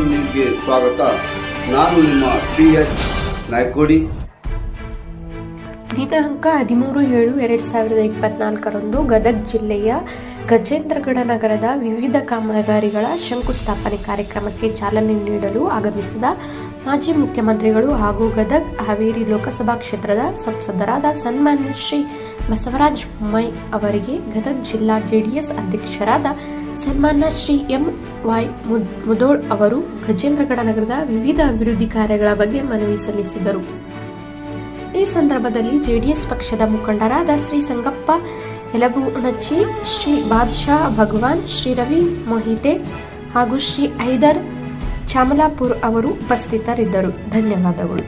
ನ್ಯೂಸ್ಗೆ ಸ್ವಾಗತ. ನಾನು ನಿಮ್ಮ PH ನಾಯ್ಕೋಡಿ. ದಿನಾಂಕ 13/7/2024 ಗದಗ ಜಿಲ್ಲೆಯ ಗಜೇಂದ್ರಗಡ ನಗರದ ವಿವಿಧ ಕಾಮಗಾರಿಗಳ ಶಂಕುಸ್ಥಾಪನೆ ಕಾರ್ಯಕ್ರಮಕ್ಕೆ ಚಾಲನೆ ನೀಡಲು ಆಗಮಿಸಿದ ಮಾಜಿ ಮುಖ್ಯಮಂತ್ರಿಗಳು ಹಾಗೂ ಗದಗ ಹಾವೇರಿ ಲೋಕಸಭಾ ಕ್ಷೇತ್ರದ ಸಂಸದರಾದ ಸನ್ಮಾನ್ಯ ಶ್ರೀ ಬಸವರಾಜ ಬೊಮ್ಮಾಯಿ ಅವರಿಗೆ ಗದಗ ಜಿಲ್ಲಾ JDS ಅಧ್ಯಕ್ಷರಾದ ಸನ್ಮಾನ್ಯ ಶ್ರೀ MY ಮುದೋಳ್ ಅವರು ಗಜೇಂದ್ರಗಡ ನಗರದ ವಿವಿಧ ಅಭಿವೃದ್ಧಿ ಕಾರ್ಯಗಳ ಬಗ್ಗೆ ಮನವಿ ಸಲ್ಲಿಸಿದರು. ಈ ಸಂದರ್ಭದಲ್ಲಿ JDS ಪಕ್ಷದ ಮುಖಂಡರಾದ ಶ್ರೀ ಸಂಗಪ್ಪ ಯಲಬುಣಚಿ, ಶ್ರೀ ಬಾದಶಾ ಭಗವಾನ್, ಶ್ರೀ ರವಿ ಮೊಹಿತೆ ಹಾಗೂ ಶ್ರೀ ಐದರ್ ಚಾಮಲಾಪುರ್ ಅವರು ಉಪಸ್ಥಿತರಿದ್ದರು. ಧನ್ಯವಾದಗಳು.